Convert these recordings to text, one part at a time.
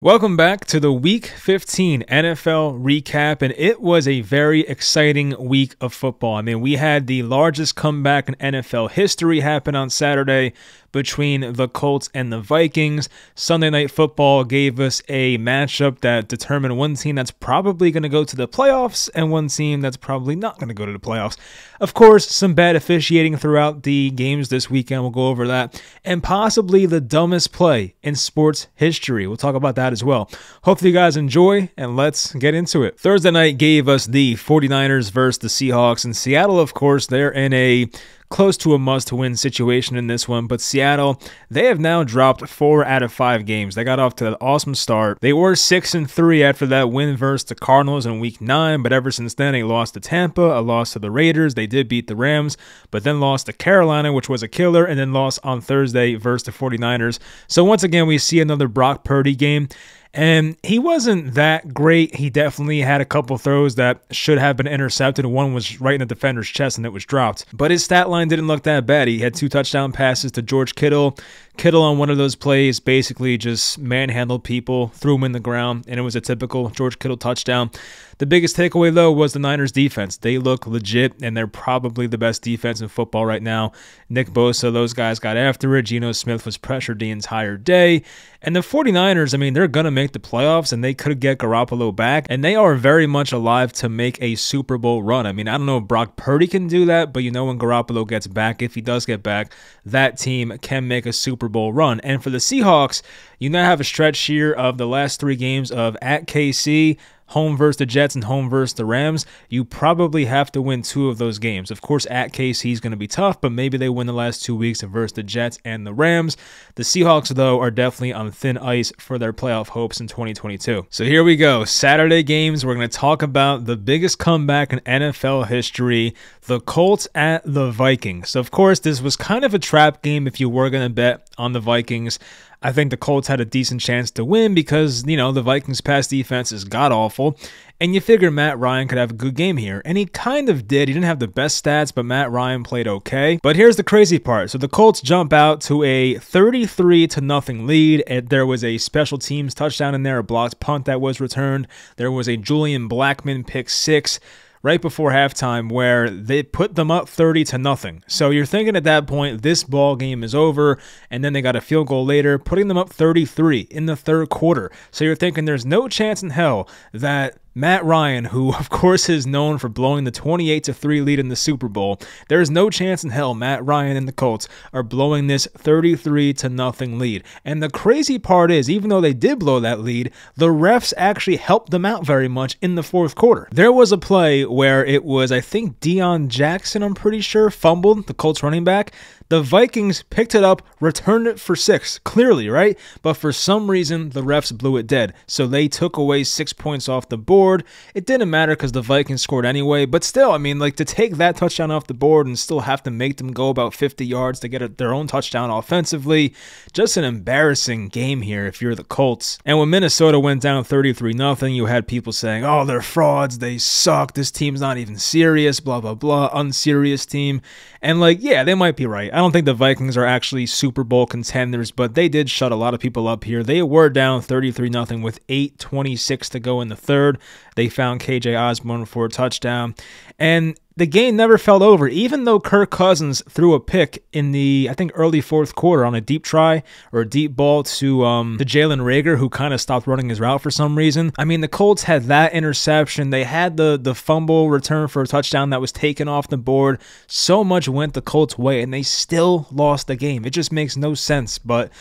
Welcome back to the Week 15 NFL recap, and it was a very exciting week of football. I mean, we had the largest comeback in NFL history happen on Saturday between the Colts and the Vikings. Sunday Night Football gave us a matchup that determined one team that's probably going to go to the playoffs and one team that's probably not going to go to the playoffs. Of course, some bad officiating throughout the games this weekend. We'll go over that. And possibly the dumbest play in sports history. We'll talk about that as well. Hopefully you guys enjoy, and let's get into it. Thursday night gave us the 49ers versus the Seahawks. And Seattle, of course, they're in a close to a must-win situation in this one, but Seattle, they have now dropped 4 out of 5 games. They got off to an awesome start. They were 6-3 after that win versus the Cardinals in Week 9, but ever since then, they lost to Tampa, a loss to the Raiders. They did beat the Rams, but then lost to Carolina, which was a killer, and then lost on Thursday versus the 49ers. So once again, we see another Brock Purdy game. And he wasn't that great. He definitely had a couple throws that should have been intercepted. One was right in the defender's chest and it was dropped. But his stat line didn't look that bad. He had 2 touchdown passes to George Kittle. Kittle on one of those plays basically just manhandled people, threw him in the ground, and it was a typical George Kittle touchdown. The biggest takeaway, though, was the Niners' defense. They look legit, and they're probably the best defense in football right now. Nick Bosa, those guys got after it. Geno Smith was pressured the entire day. And the 49ers, I mean, they're going to make the playoffs, and they could get Garoppolo back, and they are very much alive to make a Super Bowl run. I mean, I don't know if Brock Purdy can do that, but you know when Garoppolo gets back, if he does get back, that team can make a Super Bowl run. And for the Seahawks, you now have a stretch here of the last 3 games of at KC, home versus the Jets, and home versus the Rams. You probably have to win 2 of those games. Of course, at KC is going to be tough, but maybe they win the last 2 weeks versus the Jets and the Rams. The Seahawks, though, are definitely on thin ice for their playoff hopes in 2022. So here we go. Saturday games. We're going to talk about the biggest comeback in NFL history, the Colts at the Vikings. So, of course, this was kind of a trap game if you were going to bet on the Vikings. I think the Colts had a decent chance to win because, you know, the Vikings' pass defense is god-awful, and you figure Matt Ryan could have a good game here, and he kind of did. He didn't have the best stats, but Matt Ryan played okay. But here's the crazy part. So the Colts jump out to a 33-0 lead, and there was a special teams touchdown in there, a blocked punt that was returned. There was a Julian Blackmon pick 6 right before halftime where they put them up 30-0. So you're thinking at that point, this ball game is over, and then they got a field goal later, putting them up 33 in the third quarter. So you're thinking there's no chance in hell that Matt Ryan, who of course is known for blowing the 28-3 lead in the Super Bowl, there is no chance in hell Matt Ryan and the Colts are blowing this 33-0 lead. And the crazy part is, even though they did blow that lead, the refs actually helped them out very much in the fourth quarter. There was a play where it was, I think, Deion Jackson, I'm pretty sure, fumbled, the Colts running back. The Vikings picked it up, returned it for 6, clearly, right? But for some reason, the refs blew it dead. So they took away 6 points off the board. It didn't matter because the Vikings scored anyway. But still, I mean, like, to take that touchdown off the board and still have to make them go about 50 yards to get their own touchdown offensively, just an embarrassing game here if you're the Colts. And when Minnesota went down 33-0, you had people saying, oh, they're frauds, they suck, this team's not even serious, blah, blah, blah, unserious team. And, like, yeah, they might be right. I don't think the Vikings are actually Super Bowl contenders, but they did shut a lot of people up here. They were down 33-0 with 8:26 to go in the third. They found KJ Osborne for a touchdown. And the game never felt over, even though Kirk Cousins threw a pick in the, I think, early fourth quarter on a deep try or a deep ball to Jalen Reagor, who kind of stopped running his route for some reason. I mean, the Colts had that interception. They had the fumble return for a touchdown that was taken off the board. So much went the Colts' way, and they still lost the game. It just makes no sense, but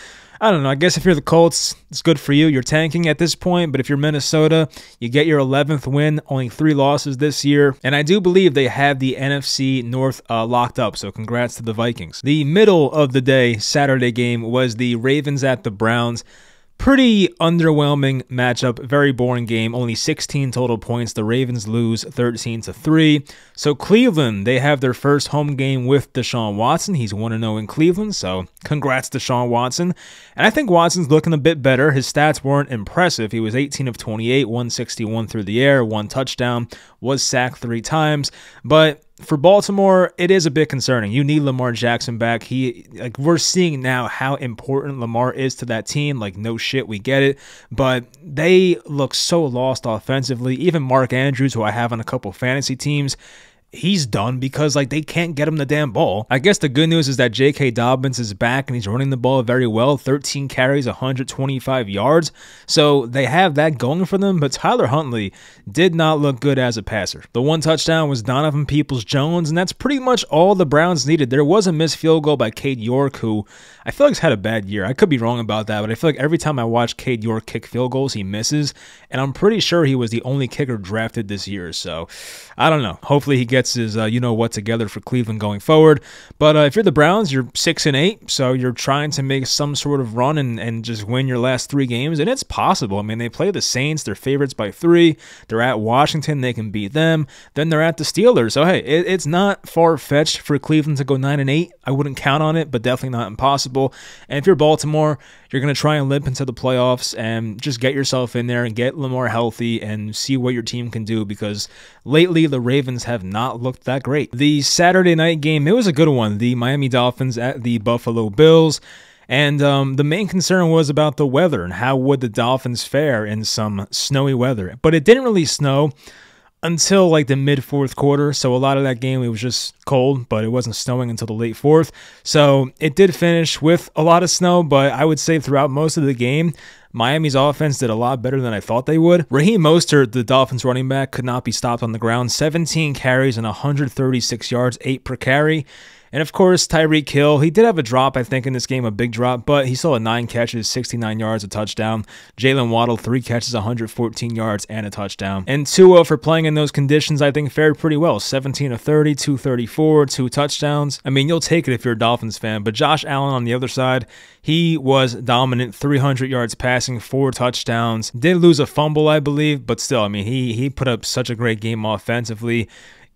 I don't know. I guess if you're the Colts, it's good for you. You're tanking at this point. But if you're Minnesota, you get your 11th win, only 3 losses this year. And I do believe they have the NFC North locked up. So congrats to the Vikings. The middle of the day Saturday game was the Ravens at the Browns. Pretty underwhelming matchup, very boring game, only 16 total points. The Ravens lose 13-3. So Cleveland, they have their first home game with Deshaun Watson. He's 1-0 in Cleveland, so congrats Deshaun Watson. And I think Watson's looking a bit better. His stats weren't impressive. He was 18 of 28, 161 through the air, 1 touchdown, was sacked 3 times, but for Baltimore, it is a bit concerning. You need Lamar Jackson back. We're seeing now how important Lamar is to that team. Like, no shit, we get it. But they look so lost offensively. Even Mark Andrews, who I have on a couple fantasy teams, he's done because, like, they can't get him the damn ball. I guess the good news is that J.K. Dobbins is back and he's running the ball very well. 13 carries, 125 yards. So they have that going for them, but Tyler Huntley did not look good as a passer. The one touchdown was Donovan Peoples-Jones, and that's pretty much all the Browns needed. There was a missed field goal by Cade York, who I feel like has had a bad year. I could be wrong about that, but I feel like every time I watch Cade York kick field goals, he misses, and I'm pretty sure he was the only kicker drafted this year. So I don't know. Hopefully he gets his you-know-what together for Cleveland going forward. But if you're the Browns, you're 6-8, so you're trying to make some sort of run and just win your last 3 games, and it's possible. I mean, they play the Saints. They're favorites by 3. They're at Washington. They can beat them. Then they're at the Steelers. So, hey, it's not far-fetched for Cleveland to go 9-8. I wouldn't count on it, but definitely not impossible. And if you're Baltimore, you're going to try and limp into the playoffs and just get yourself in there and get Lamar healthy and see what your team can do, because lately the Ravens have not looked that great. The Saturday night game, it was a good one. The Miami Dolphins at the Buffalo Bills. And the main concern was about the weather and how would the Dolphins fare in some snowy weather. But it didn't really snow until like the mid-4th quarter, so a lot of that game it was just cold, but it wasn't snowing until the late 4th. So it did finish with a lot of snow, but I would say throughout most of the game, Miami's offense did a lot better than I thought they would. Raheem Mostert, the Dolphins running back, could not be stopped on the ground. 17 carries and 136 yards, 8 per carry. And of course, Tyreek Hill, he did have a drop, I think, in this game, a big drop, but he still had 9 catches, 69 yards, a touchdown. Jalen Waddle, 3 catches, 114 yards, and a touchdown. And Tua, for playing in those conditions, I think fared pretty well. 17 of 30, 234, 2 touchdowns. I mean, you'll take it if you're a Dolphins fan, but Josh Allen on the other side, he was dominant, 300 yards passing, 4 touchdowns. Did lose a fumble, I believe, but still, I mean, he put up such a great game offensively.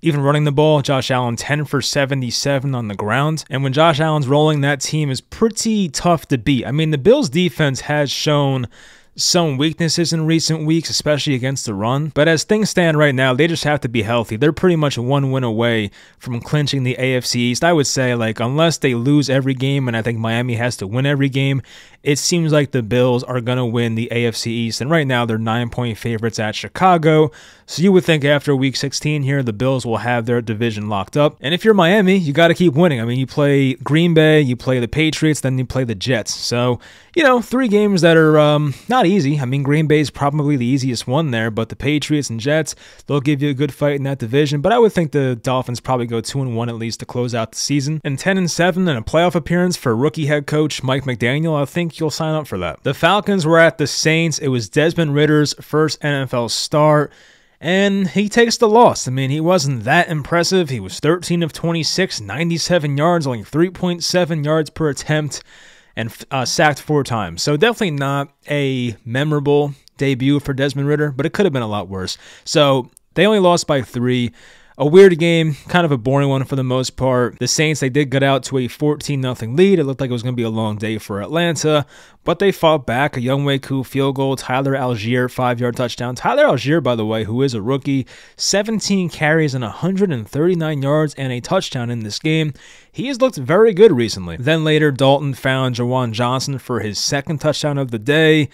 Even running the ball, Josh Allen 10 for 77 on the ground. And when Josh Allen's rolling, that team is pretty tough to beat. I mean, the Bills' defense has shown some weaknesses in recent weeks, especially against the run. But as things stand right now, they just have to be healthy. They're pretty much 1 win away from clinching the AFC East. I would say, like, unless they lose every game, and I think Miami has to win every game, it seems like the Bills are going to win the AFC East. And right now, they're 9-point favorites at Chicago. So you would think after Week 16 here, the Bills will have their division locked up. And if you're Miami, you got to keep winning. I mean, you play Green Bay, you play the Patriots, then you play the Jets. So, 3 games that are not easy. I mean, Green Bay is probably the easiest one there, but the Patriots and Jets, they'll give you a good fight in that division. But I would think the Dolphins probably go 2-1 at least to close out the season. And 10-7 and a playoff appearance for rookie head coach Mike McDaniel, I think you'll sign up for that. The Falcons were at the Saints. It was Desmond Ridder's first NFL start, and he takes the loss. I mean, he wasn't that impressive. He was 13 of 26, 97 yards, only 3.7 yards per attempt, and sacked 4 times. So definitely not a memorable debut for Desmond Ridder, but it could have been a lot worse. So they only lost by 3. A weird game, kind of a boring one for the most part. The Saints, they did get out to a 14-0 lead. It looked like it was going to be a long day for Atlanta, but they fought back. A Younghoe Koo field goal, Tyler Algier, 5-yard touchdown. Tyler Algier, by the way, who is a rookie, 17 carries and 139 yards and a touchdown in this game. He has looked very good recently. Then later, Dalton found Jawan Johnson for his 2nd touchdown of the day.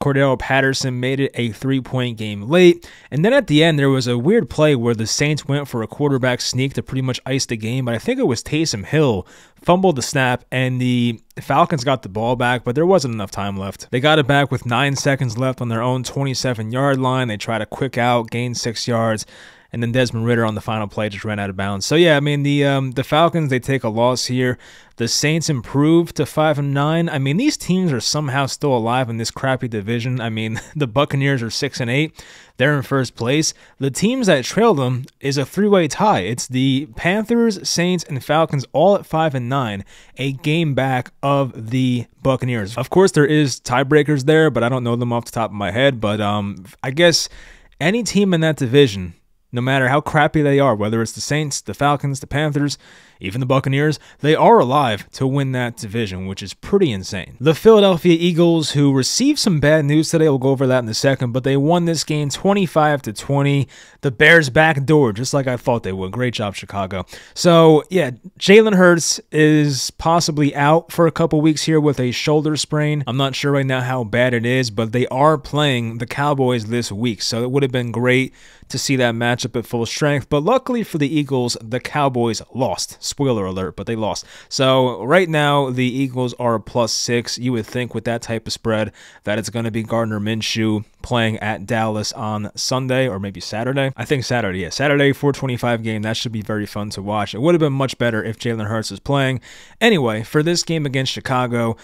Cordell Patterson made it a 3-point game late. And then at the end, there was a weird play where the Saints went for a quarterback sneak to pretty much ice the game. But I think it was Taysom Hill fumbled the snap, and the Falcons got the ball back, but there wasn't enough time left. They got it back with 9 seconds left on their own 27-yard line. They tried to quick out, gain 6 yards. And then Desmond Ridder on the final play just ran out of bounds. So yeah, I mean, the Falcons, they take a loss here. The Saints improved to 5-9. I mean, these teams are somehow still alive in this crappy division. I mean, the Buccaneers are 6-8. They're in first place. The teams that trail them is a 3-way tie. It's the Panthers, Saints, and Falcons all at 5-9, a game back of the Buccaneers. Of course, there is tiebreakers there, but I don't know them off the top of my head. But I guess any team in that division, no matter how crappy they are, whether it's the Saints, the Falcons, the Panthers, even the Buccaneers, they are alive to win that division, which is pretty insane. The Philadelphia Eagles, who received some bad news today, we'll go over that in a second, but they won this game 25-20. The Bears backdoor, just like I thought they would. Great job, Chicago. So, yeah, Jalen Hurts is possibly out for a couple weeks here with a shoulder sprain. I'm not sure right now how bad it is, but they are playing the Cowboys this week, so it would have been great to see that matchup at full strength. But luckily for the Eagles, the Cowboys lost. Spoiler alert, but they lost. So right now, the Eagles are a +6. You would think with that type of spread that it's going to be Gardner Minshew playing at Dallas on Sunday or maybe Saturday. I think Saturday, yeah. Saturday, 4:25 game. That should be very fun to watch. It would have been much better if Jalen Hurts was playing. Anyway, for this game against Chicago,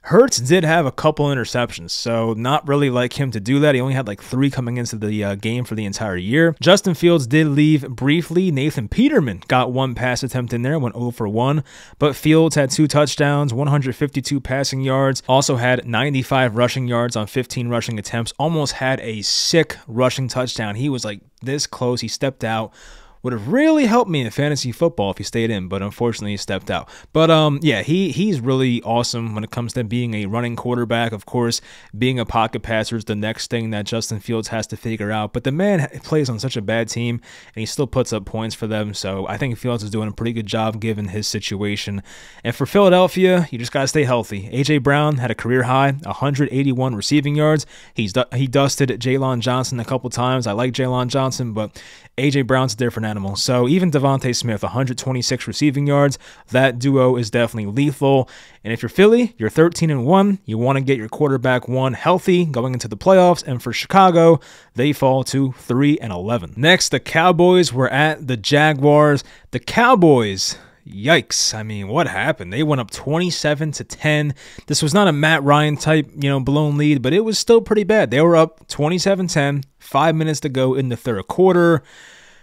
Hurts did have a couple interceptions, so not really like him to do that. He only had like 3 coming into the game for the entire year. Justin Fields did leave briefly. Nathan Peterman got 1 pass attempt in there, went 0 for 1, but Fields had 2 touchdowns, 152 passing yards, also had 95 rushing yards on 15 rushing attempts, almost had a sick rushing touchdown. He was like this close. He stepped out. Would have really helped me in fantasy football if he stayed in, but unfortunately he stepped out. But yeah, he's really awesome when it comes to being a running quarterback. Of course, being a pocket passer is the next thing that Justin Fields has to figure out. But the man plays on such a bad team, and he still puts up points for them. So I think Fields is doing a pretty good job given his situation. And for Philadelphia, you just got to stay healthy. A.J. Brown had a career high, 181 receiving yards. He dusted Jalen Johnson a couple times. I like Jalen Johnson, but A.J. Brown's a different animal. So even Devontae Smith, 126 receiving yards. That duo is definitely lethal. And if you're Philly, you're 13-1. You want to get your quarterback 1 healthy going into the playoffs. And for Chicago, they fall to 3-11. Next, the Cowboys were at the Jaguars. The Cowboys, yikes. I mean, what happened? They went up 27-10. This was not a Matt Ryan type, blown lead, but it was still pretty bad. They were up 27-10, 5 minutes to go in the third quarter.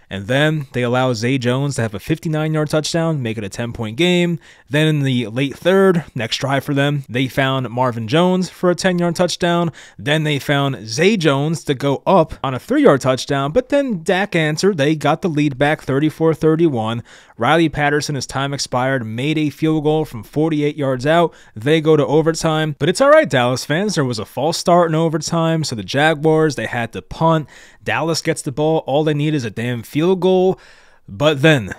And then they allow Zay Jones to have a 59-yard touchdown, make it a 10-point game. Then in the late third, next drive for them, they found Marvin Jones for a 10-yard touchdown. Then they found Zay Jones to go up on a 3-yard touchdown. But then Dak answered. They got the lead back 34-31. Riley Patterson, as time expired, made a field goal from 48 yards out. They go to overtime. But it's all right, Dallas fans. There was a false start in overtime. So the Jaguars, they had to punt. Dallas gets the ball. All they need is a damn field goal. But then,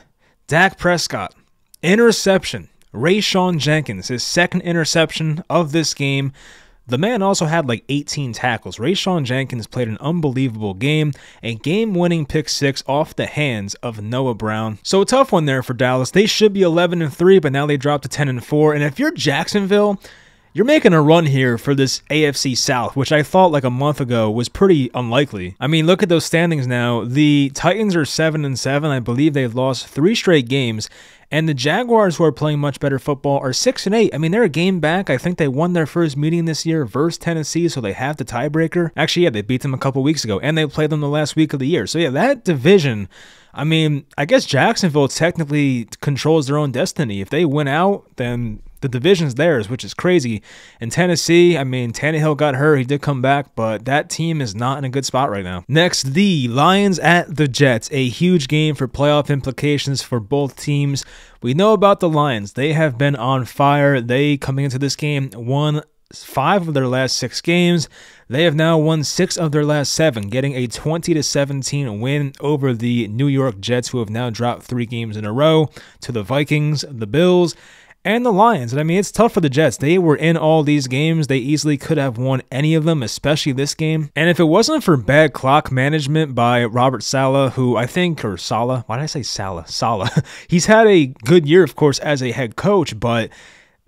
Dak Prescott, interception. Rayshon Jenkins, his second interception of this game. The man also had like 18 tackles. Rayshon Jenkins played an unbelievable game. A game-winning pick 6 off the hands of Noah Brown. So a tough one there for Dallas. They should be 11-3, but now they dropped to 10-4. And if you're Jacksonville, you're making a run here for this AFC South, which I thought like a month ago was pretty unlikely. I mean, look at those standings now. The Titans are 7-7. I believe they've lost 3 straight games. And the Jaguars, who are playing much better football, are 6-8. I mean, they're a game back. I think they won their first meeting this year versus Tennessee, so they have the tiebreaker. Actually, yeah, they beat them a couple weeks ago, and they played them the last week of the year. So yeah, that division, I mean, I guess Jacksonville technically controls their own destiny. If they win out, then the division's theirs, which is crazy. And Tennessee, I mean, Tannehill got hurt. He did come back, but that team is not in a good spot right now. Next, the Lions at the Jets. A huge game for playoff implications for both teams. We know about the Lions. They have been on fire. They, coming into this game, won 5 of their last 6 games. They have now won 6 of their last 7, getting a 20-17 win over the New York Jets, who have now dropped 3 games in a row to the Vikings, the Bills, and the Lions. And I mean, it's tough for the Jets. They were in all these games. They easily could have won any of them, especially this game. And if it wasn't for bad clock management by Robert Saleh, who I think, or Saleh, why did I say Saleh? Saleh. He's had a good year, of course, as a head coach, but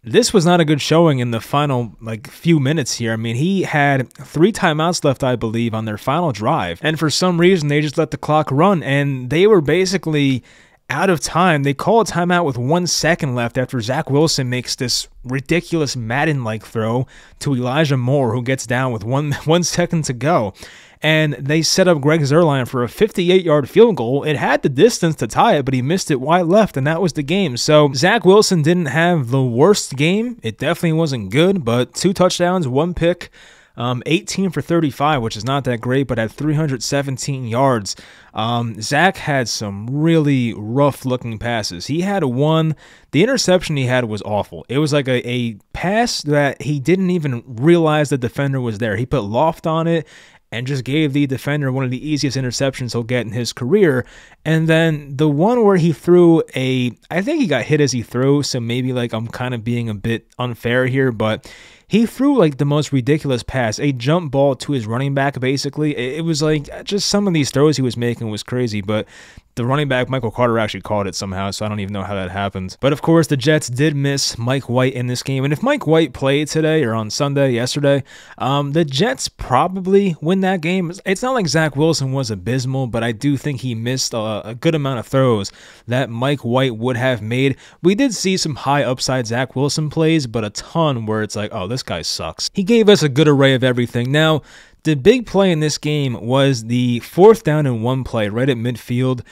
this was not a good showing in the final few minutes here. I mean, he had 3 timeouts left, I believe, on their final drive. And for some reason, they just let the clock run, and they were basically out of time. They call a timeout with 1 second left after Zach Wilson makes this ridiculous Madden-like throw to Elijah Moore, who gets down with 1 second to go. And they set up Greg Zuerlein for a 58-yard field goal. It had the distance to tie it, but he missed it wide left, and that was the game. So Zach Wilson didn't have the worst game. It definitely wasn't good, but 2 touchdowns, 1 pick. 18 for 35, which is not that great, but had 317 yards. Zach had some really rough-looking passes. He had one. The interception he had was awful. It was like a pass that he didn't even realize the defender was there. He put loft on it and just gave the defender one of the easiest interceptions he'll get in his career. And then the one where he threw I think he got hit as he threw, so maybe like I'm kind of being a bit unfair here, but he threw like the most ridiculous pass, a jump ball to his running back, basically. It was like just some of these throws he was making was crazy, but the running back, Michael Carter, actually caught it somehow, so I don't even know how that happened. But of course, the Jets did miss Mike White in this game, and if Mike White played today or on Sunday, yesterday, the Jets probably win that game. It's not like Zach Wilson was abysmal, but I do think he missed a good amount of throws that Mike White would have made. We did see some high upside Zach Wilson plays, but a ton where it's like, oh, this guy sucks. He gave us a good array of everything. Now, the big play in this game was the 4th down and 1 play right at midfield.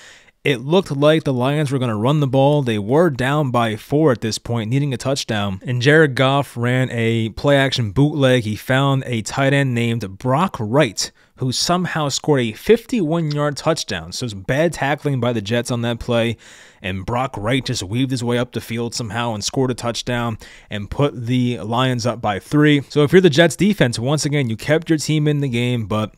It looked like the Lions were going to run the ball. They were down by 4 at this point, needing a touchdown. And Jared Goff ran a play-action bootleg. He found a tight end named Brock Wright, who somehow scored a 51-yard touchdown. So it's bad tackling by the Jets on that play. And Brock Wright just weaved his way up the field somehow and scored a touchdown and put the Lions up by 3. So if you're the Jets defense, once again, you kept your team in the game, but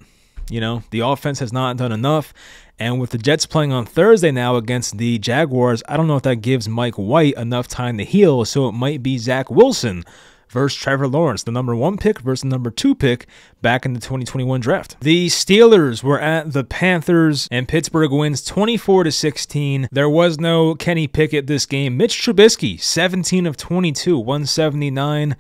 you know, the offense has not done enough. And with the Jets playing on Thursday now against the Jaguars, I don't know if that gives Mike White enough time to heal, so it might be Zach Wilson versus Trevor Lawrence, the number 1 pick versus the number 2 pick back in the 2021 draft. The Steelers were at the Panthers, and Pittsburgh wins 24-16. There was no Kenny Pickett this game. Mitch Trubisky, 17 of 22, 179.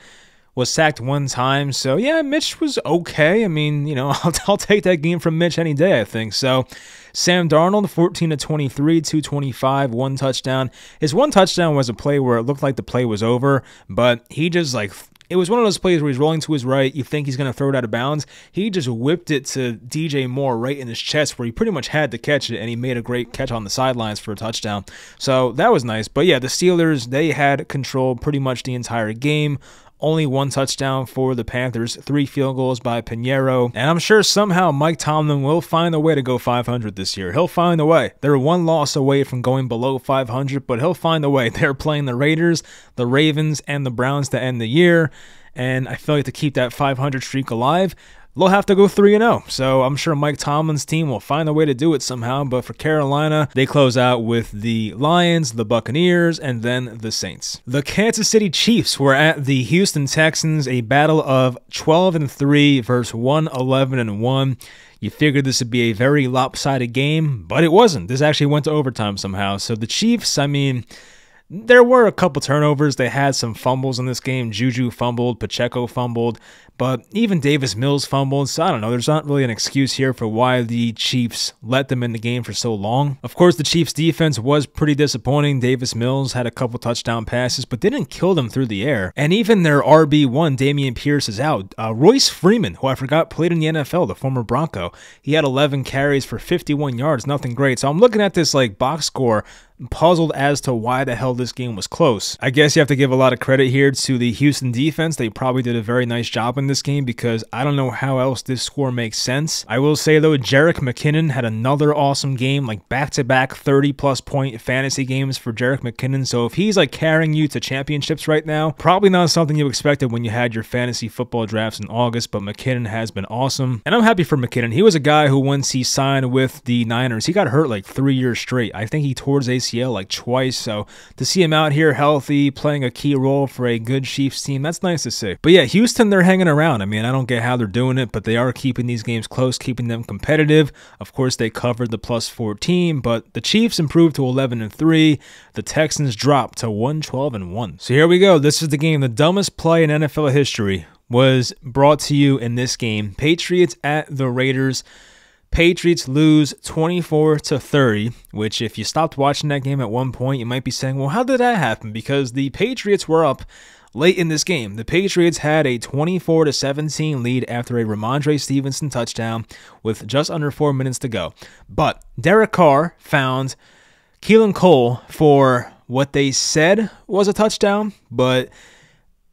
Was sacked 1 time, so yeah, Mitch was okay. I mean, you know, I'll take that game from Mitch any day, I think. So, Sam Darnold, 14 of 23, 225, 1 touchdown. His 1 touchdown was a play where it looked like the play was over, but he just like, it was one of those plays where he's rolling to his right, you think he's going to throw it out of bounds. He just whipped it to DJ Moore right in his chest where he pretty much had to catch it, and he made a great catch on the sidelines for a touchdown. So that was nice. But yeah, the Steelers, they had control pretty much the entire game. Only 1 touchdown for the Panthers, 3 field goals by Pinheiro. And I'm sure somehow Mike Tomlin will find a way to go 500 this year. He'll find a way. They're 1 loss away from going below 500, but he'll find a way. They're playing the Raiders, the Ravens, and the Browns to end the year. And I feel like to keep that 500 streak alive, they'll have to go 3-0. So I'm sure Mike Tomlin's team will find a way to do it somehow. But for Carolina, they close out with the Lions, the Buccaneers, and then the Saints. The Kansas City Chiefs were at the Houston Texans, a battle of 12-3 versus 11-1. You figured this would be a very lopsided game, but it wasn't. This actually went to overtime somehow. So the Chiefs, I mean, there were a couple turnovers. They had some fumbles in this game. Juju fumbled, Pacheco fumbled, but even Davis Mills fumbled. So I don't know. There's not really an excuse here for why the Chiefs let them in the game for so long. Of course, the Chiefs defense was pretty disappointing. Davis Mills had a couple touchdown passes, but didn't kill them through the air. And even their RB1, Dameon Pierce, is out. Royce Freeman, who I forgot played in the NFL, the former Bronco, he had 11 carries for 51 yards. Nothing great. So I'm looking at this like box score, puzzled as to why the hell this game was close. I guess you have to give a lot of credit here to the Houston defense. They probably did a very nice job in this game because I don't know how else this score makes sense. I will say though, Jerick McKinnon had another awesome game, like back-to-back 30-plus point fantasy games for Jerick McKinnon. So if he's like carrying you to championships right now, probably not something you expected when you had your fantasy football drafts in August, but McKinnon has been awesome. And I'm happy for McKinnon. He was a guy who once he signed with the Niners, he got hurt like 3 years straight. I think he tore his ACL like twice, so to see him out here healthy, playing a key role for a good Chiefs team, that's nice to see. But yeah, Houston, they're hanging around. I mean, I don't get how they're doing it, but they are keeping these games close, keeping them competitive. Of course, they covered the plus 14, but the Chiefs improved to 11-3. The Texans dropped to 1-12-1. So here we go. This is the game. The dumbest play in NFL history was brought to you in this game. Patriots at the Raiders. Patriots lose 24-30, which if you stopped watching that game at one point, you might be saying, well, how did that happen? Because the Patriots were up late in this game. The Patriots had a 24-17 lead after a Ramondre Stevenson touchdown with just under 4 minutes to go. But Derek Carr found Keelan Cole for what they said was a touchdown, but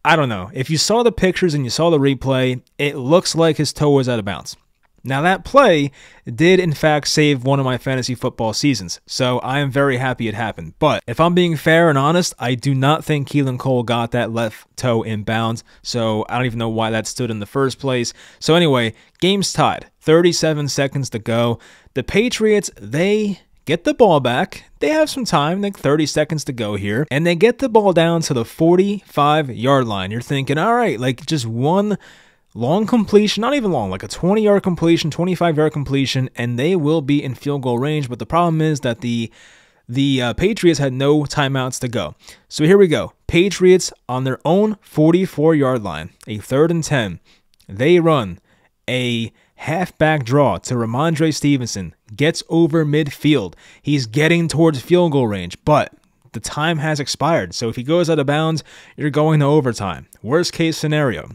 I don't know. If you saw the pictures and you saw the replay, it looks like his toe was out of bounds. Now, that play did, in fact, save one of my fantasy football seasons, so I am very happy it happened. But if I'm being fair and honest, I do not think Keelan Cole got that left toe in bounds, so I don't even know why that stood in the first place. So anyway, game's tied. 37 seconds to go. The Patriots, they get the ball back. They have some time, like 30 seconds to go here, and they get the ball down to the 45-yard line. You're thinking, all right, like just one long completion, not even long, like a 20-yard completion, 25-yard completion, and they will be in field goal range. But the problem is that the Patriots had no timeouts to go. So here we go. Patriots on their own 44-yard line, a 3rd and 10. They run a halfback draw to Ramondre Stevenson, gets over midfield. He's getting towards field goal range, but the time has expired. So if he goes out of bounds, you're going to overtime. Worst case scenario.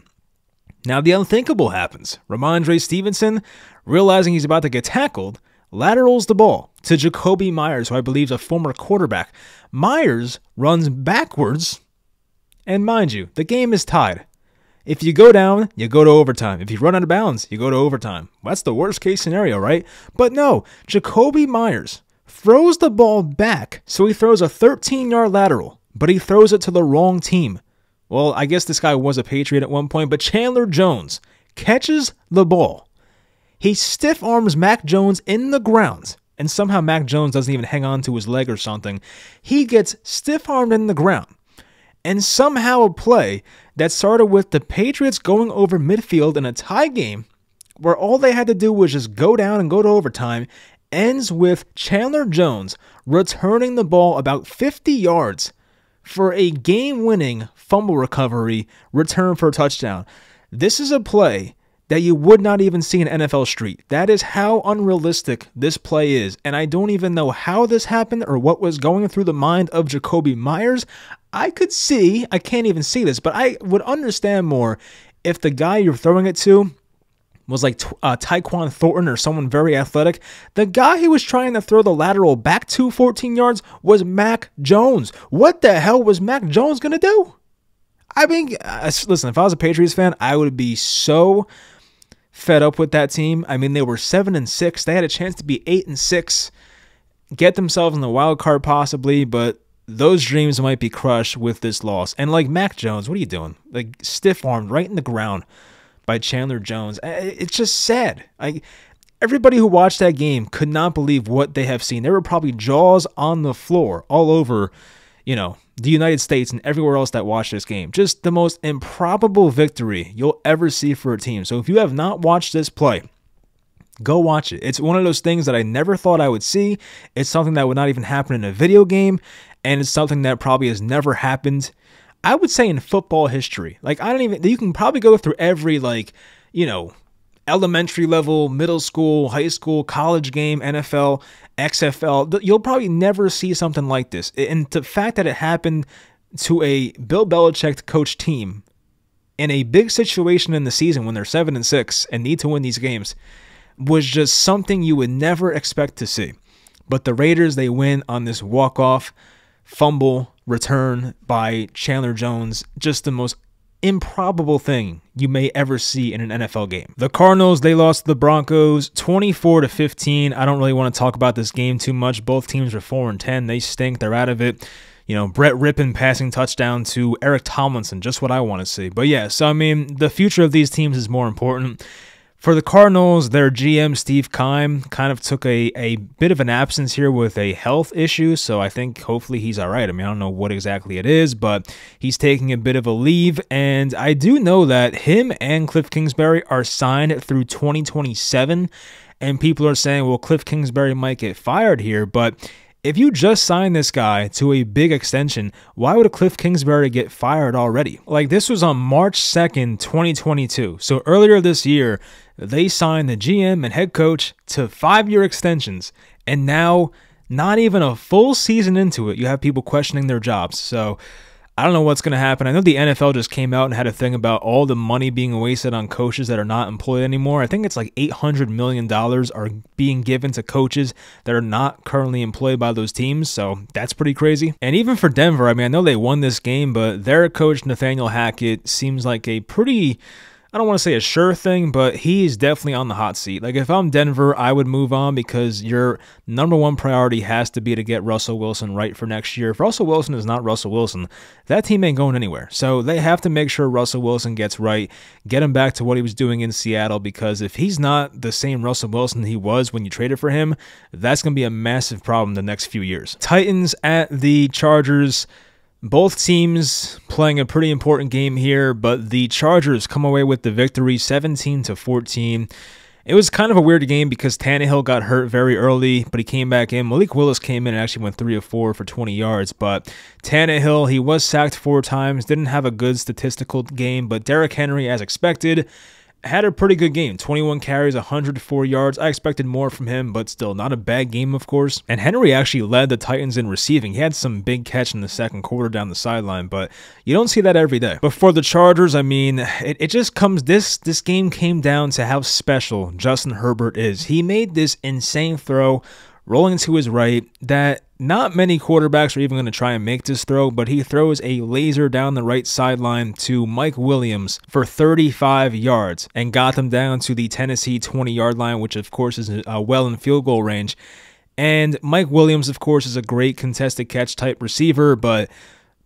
Now the unthinkable happens. Ramondre Stevenson, realizing he's about to get tackled, laterals the ball to Jakobi Meyers, who I believe is a former quarterback. Meyers runs backwards, and mind you, the game is tied. If you go down, you go to overtime. If you run out of bounds, you go to overtime. That's the worst case scenario, right? But no, Jakobi Meyers throws the ball back, so he throws a 13-yard lateral, but he throws it to the wrong team. Well, I guess this guy was a Patriot at one point, but Chandler Jones catches the ball. He stiff arms Mac Jones in the ground, and somehow Mac Jones doesn't even hang on to his leg or something. He gets stiff armed in the ground, and somehow a play that started with the Patriots going over midfield in a tie game, where all they had to do was just go down and go to overtime, ends with Chandler Jones returning the ball about 50 yards for a game-winning fumble recovery return for a touchdown. This is a play that you would not even see in NFL Street. That is how unrealistic this play is, and I don't even know how this happened or what was going through the mind of Jakobi Meyers. I can't even see this, but I would understand more if the guy you're throwing it to was like Tyquan Thornton or someone very athletic. The guy who was trying to throw the lateral back to 14 yards was Mac Jones. What the hell was Mac Jones going to do? I mean, listen, if I was a Patriots fan, I would be so fed up with that team. I mean, they were 7-6. They had a chance to be 8-6, get themselves in the wild card possibly, but those dreams might be crushed with this loss. And like Mac Jones, what are you doing? Like stiff-armed right in the ground by Chandler Jones. It's just sad. Everybody who watched that game could not believe what they have seen. There were probably jaws on the floor all over, the United States and everywhere else that watched this game. Just the most improbable victory you'll ever see for a team. So if you have not watched this play, go watch it. It's one of those things that I never thought I would see. It's something that would not even happen in a video game, and it's something that probably has never happened, I would say, in football history. You can probably go through every, elementary level, middle school, high school, college game, NFL, XFL. You'll probably never see something like this. And the fact that it happened to a Bill Belichick coach team in a big situation in the season when they're 7-6 and need to win these games was just something you would never expect to see. But the Raiders, they win on this walk-off fumble return by Chandler Jones. Just the most improbable thing you may ever see in an NFL game. The Cardinals, they lost to the Broncos 24-15. I don't really want to talk about this game too much. Both teams are 4-10. They stink. They're out of it. Brett Rippon passing touchdown to Eric Tomlinson, just what I want to see. But yeah, so I mean, the future of these teams is more important. For the Cardinals, their GM, Steve Keim, kind of took a bit of an absence here with a health issue, so I think hopefully he's all right. I mean, I don't know what exactly it is, but he's taking a bit of a leave, and I do know that him and Cliff Kingsbury are signed through 2027, and people are saying, well, Cliff Kingsbury might get fired here, but if you just signed this guy to a big extension, why would a Cliff Kingsbury get fired already? Like, this was on March 2nd, 2022. So earlier this year, they signed the GM and head coach to 5-year extensions. And now, not even a full season into it, you have people questioning their jobs. So I don't know what's going to happen. I know the NFL just came out and had a thing about all the money being wasted on coaches that are not employed anymore. I think it's like $800 million are being given to coaches that are not currently employed by those teams, so that's pretty crazy. And even for Denver, I mean, I know they won this game, but their coach, Nathaniel Hackett, seems like a pretty... I don't want to say a sure thing, but he's definitely on the hot seat. Like, if I'm Denver, I would move on because your number one priority has to be to get Russell Wilson right for next year. If Russell Wilson is not Russell Wilson, that team ain't going anywhere. So they have to make sure Russell Wilson gets right, get him back to what he was doing in Seattle, because if he's not the same Russell Wilson he was when you traded for him, that's going to be a massive problem the next few years. Titans at the Chargers. Both teams playing a pretty important game here, but the Chargers come away with the victory 17-14. It was kind of a weird game because Tannehill got hurt very early, but he came back in. Malik Willis came in and actually went 3 of 4 for 20 yards, but Tannehill, he was sacked 4 times, didn't have a good statistical game, but Derrick Henry, as expected, had a pretty good game. 21 carries, 104 yards. I expected more from him, but still not a bad game, of course. And Henry actually led the Titans in receiving. He had some big catch in the second quarter down the sideline, but you don't see that every day. But for the Chargers, I mean, it just comes, this game came down to how special Justin Herbert is. He made this insane throw rolling to his right that not many quarterbacks are even going to try and make this throw, but he throws a laser down the right sideline to Mike Williams for 35 yards and got them down to the Tennessee 20-yard line, which of course is well in field goal range. And Mike Williams, of course, is a great contested catch type receiver, but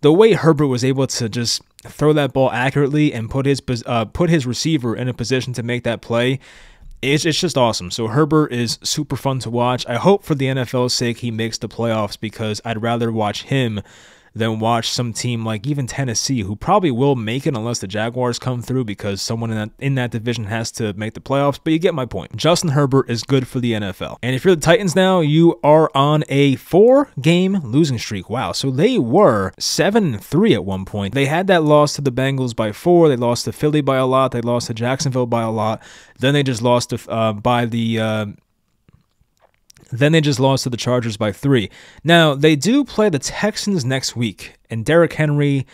the way Herbert was able to just throw that ball accurately and put his receiver in a position to make that play, it's just awesome. So Herbert is super fun to watch. I hope for the NFL's sake he makes the playoffs, because I'd rather watch him than watch some team like even Tennessee, who probably will make it unless the Jaguars come through, because someone in that division has to make the playoffs. But you get my point. Justin Herbert is good for the NFL. And if you're the Titans now, you are on a 4-game losing streak. Wow. So they were 7-3 at one point. They had that loss to the Bengals by 4. They lost to Philly by a lot. They lost to Jacksonville by a lot. Then they just lost to Then they just lost to the Chargers by 3. Now, they do play the Texans next week, and Derrick Henry,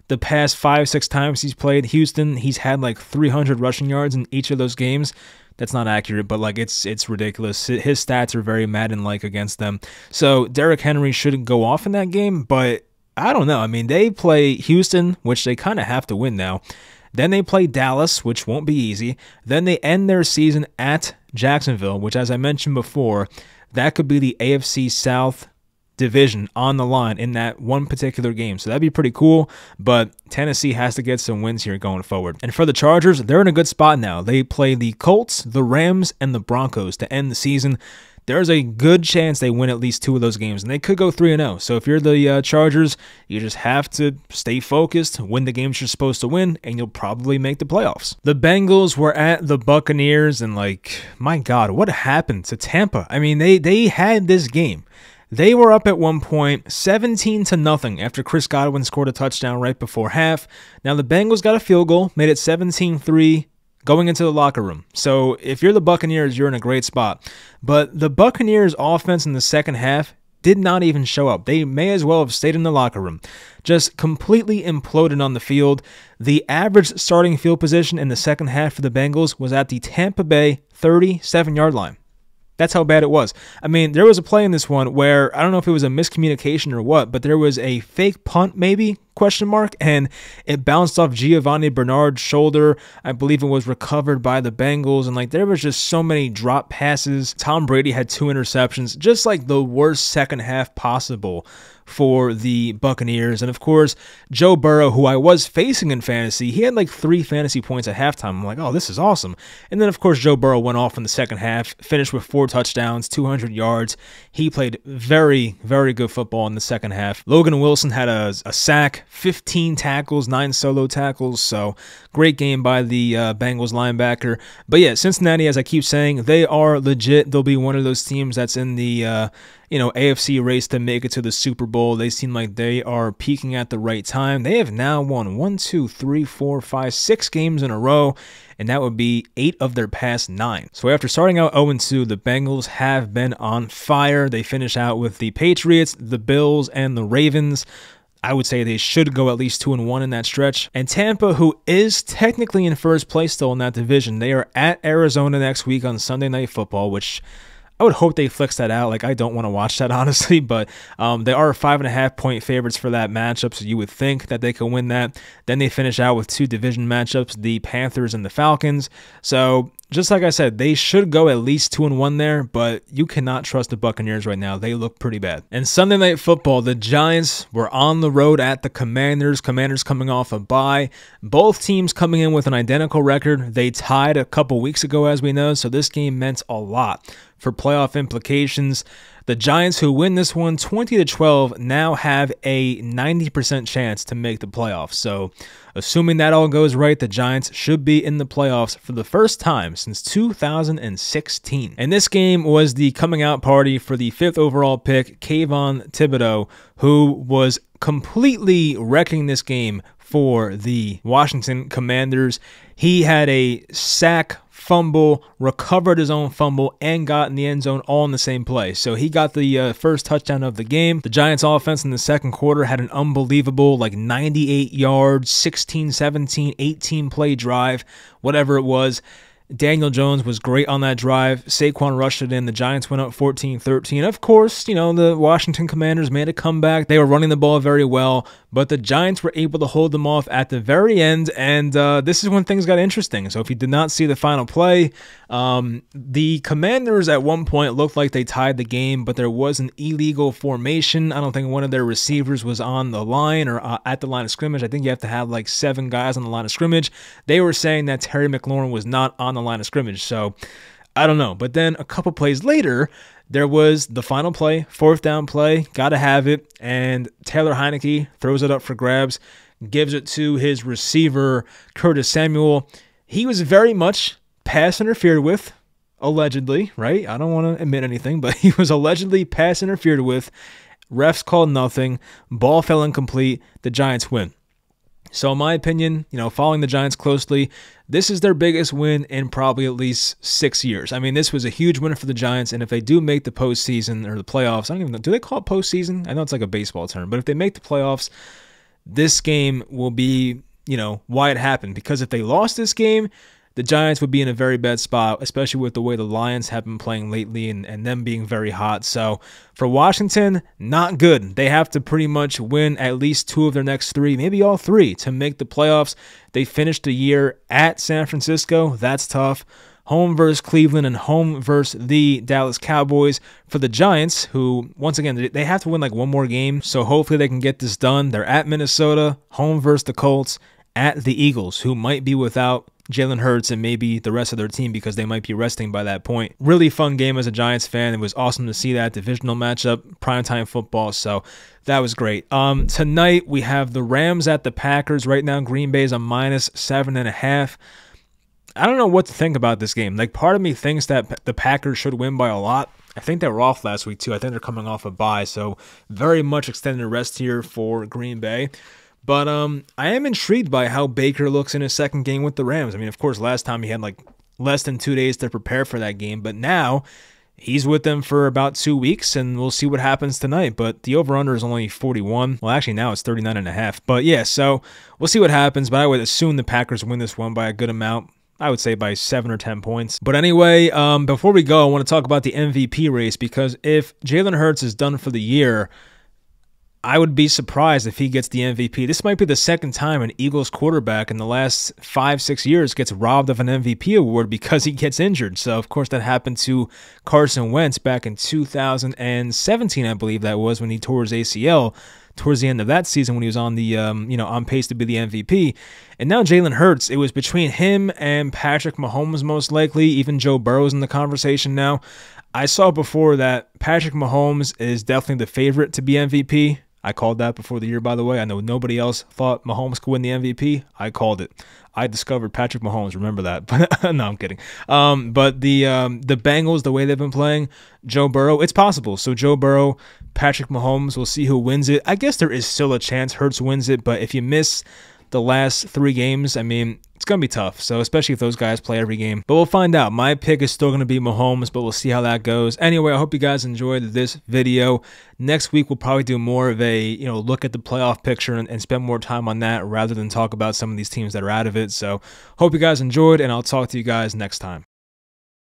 the past 5-6 times he's played Houston, he's had like 300 rushing yards in each of those games. That's not accurate, but like it's ridiculous. His stats are very Madden-like against them. So Derrick Henry shouldn't go off in that game, but I don't know. I mean, they play Houston, which they kind of have to win now. Then they play Dallas, which won't be easy. Then they end their season at Jacksonville, which, as I mentioned before, that could be the AFC South division on the line in that one particular game. So that'd be pretty cool, but Tennessee has to get some wins here going forward. And for the Chargers, they're in a good spot now. They play the Colts, the Rams, and the Broncos to end the season. There's a good chance they win at least 2 of those games, and they could go 3-0. So if you're the Chargers, you just have to stay focused, win the games you're supposed to win, and you'll probably make the playoffs. The Bengals were at the Buccaneers, and like, my God, what happened to Tampa? I mean, they had this game. They were up at one point 17-0 after Chris Godwin scored a touchdown right before half. Now the Bengals got a field goal, made it 17-3. Going into the locker room. So if you're the Buccaneers, you're in a great spot. But the Buccaneers offense in the second half did not even show up. They may as well have stayed in the locker room. Just completely imploded on the field. The average starting field position in the second half for the Bengals was at the Tampa Bay 37-yard line. That's how bad it was. I mean, there was a play in this one where, I don't know if it was a miscommunication or what, but there was a fake punt maybe, and it bounced off Giovanni Bernard's shoulder. I believe it was recovered by the Bengals, and like there was just so many drop passes. Tom Brady had 2 interceptions, just like the worst second half possible for the Buccaneers. And of course, Joe Burrow, who I was facing in fantasy, he had like 3 fantasy points at halftime. I'm like, oh, this is awesome. And then of course, Joe Burrow went off in the second half, finished with 4 touchdowns, 200 yards. He played very, very good football in the second half. Logan Wilson had a sack, 15 tackles, 9 solo tackles. So great game by the Bengals linebacker. But yeah, Cincinnati, as I keep saying, they are legit. They'll be one of those teams that's in the AFC race to make it to the Super Bowl. They seem like they are peaking at the right time. They have now won 6 games in a row, and that would be 8 of their past 9. So after starting out 0-2, the Bengals have been on fire. They finish out with the Patriots, the Bills, and the Ravens. I would say they should go at least 2-1 in that stretch. And Tampa, who is technically in first place still in that division, they are at Arizona next week on Sunday Night Football, which I would hope they flex that out. Like, I don't want to watch that, honestly, but they are 5.5-point favorites for that matchup, so you would think that they could win that. Then they finish out with 2 division matchups, the Panthers and the Falcons. So, just like I said, they should go at least 2-1 there, but you cannot trust the Buccaneers right now. They look pretty bad. And Sunday Night Football, the Giants were on the road at the Commanders. Commanders coming off a bye. Both teams coming in with an identical record. They tied a couple weeks ago, as we know, so this game meant a lot for playoff implications. The Giants, who win this one 20-12, now have a 90% chance to make the playoffs. So, assuming that all goes right, the Giants should be in the playoffs for the first time since 2016. And this game was the coming out party for the 5th overall pick, Kayvon Thibodeau, who was completely wrecking this game for the Washington Commanders. He had a sack, fumble, recovered his own fumble, and got in the end zone all in the same play. So he got the first touchdown of the game. The Giants offense in the second quarter had an unbelievable 98 yards, 16, 17, 18 play drive, whatever it was. Daniel Jones was great on that drive. Saquon rushed it in. The Giants went up 14-13. Of course, the Washington Commanders made a comeback. They were running the ball very well, but the Giants were able to hold them off at the very end, and this is when things got interesting. So if you did not see the final play, the Commanders at one point looked like they tied the game, but there was an illegal formation. I don't think one of their receivers was on the line or at the line of scrimmage. I think you have to have 7 guys on the line of scrimmage. They were saying that Terry McLaurin was not on the line of scrimmage, so I don't know. But then a couple plays later, there was the final play, 4th down play, gotta have it, and Taylor Heineke throws it up for grabs, gives it to his receiver, Curtis Samuel. He was very much pass interfered with, allegedly, right? I don't want to admit anything, but he was allegedly pass interfered with. Refs called nothing. Ball fell incomplete. The Giants win. So in my opinion, following the Giants closely, this is their biggest win in probably at least 6 years. I mean, this was a huge win for the Giants, and if they do make the postseason or the playoffs, I don't even know, do they call it postseason? I know it's like a baseball term, but if they make the playoffs, this game will be, why it happened. Because if they lost this game, the Giants would be in a very bad spot, especially with the way the Lions have been playing lately and them being very hot. So for Washington, not good. They have to pretty much win at least 2 of their next 3, maybe all 3, to make the playoffs. They finished the year at San Francisco. That's tough. Home versus Cleveland and home versus the Dallas Cowboys. For the Giants, who, once again, they have to win one more game, so hopefully they can get this done. They're at Minnesota, home versus the Colts, at the Eagles, who might be without Jalen Hurts and maybe the rest of their team because they might be resting by that point. Really fun game as a Giants fan. It was awesome to see that divisional matchup, primetime football, so that was great. Tonight, we have the Rams at the Packers. Right now, Green Bay's a -7.5. I don't know what to think about this game. Part of me thinks that the Packers should win by a lot. I think they were off last week, too. I think they're coming off a bye, so very much extended rest here for Green Bay. But I am intrigued by how Baker looks in his second game with the Rams. I mean, of course, last time he had less than 2 days to prepare for that game. But now he's with them for about 2 weeks, and we'll see what happens tonight. But the over-under is only 41. Well, actually, now it's 39.5. But yeah, so we'll see what happens. But I would assume the Packers win this one by a good amount. I would say by 7 or 10 points. But anyway, before we go, I want to talk about the MVP race, because if Jalen Hurts is done for the year, I would be surprised if he gets the MVP. This might be the second time an Eagles quarterback in the last 5-6 years gets robbed of an MVP award because he gets injured. So, of course, that happened to Carson Wentz back in 2017, I believe that was, when he tore his ACL towards the end of that season when he was on the, on pace to be the MVP. And now Jalen Hurts, it was between him and Patrick Mahomes most likely. Even Joe Burrow's in the conversation now. I saw before that Patrick Mahomes is definitely the favorite to be MVP. I called that before the year, by the way. I know nobody else thought Mahomes could win the MVP. I called it. I discovered Patrick Mahomes. Remember that. But no, I'm kidding. But the Bengals, the way they've been playing, Joe Burrow, it's possible. So Joe Burrow, Patrick Mahomes, we'll see who wins it. I guess there is still a chance Hurts wins it, but if you miss the last 3 games, I mean, it's going to be tough. So especially if those guys play every game. But we'll find out. My pick is still going to be Mahomes, but we'll see how that goes. Anyway, I hope you guys enjoyed this video. Next week, we'll probably do more of a, look at the playoff picture and spend more time on that rather than talk about some of these teams that are out of it. So hope you guys enjoyed, and I'll talk to you guys next time.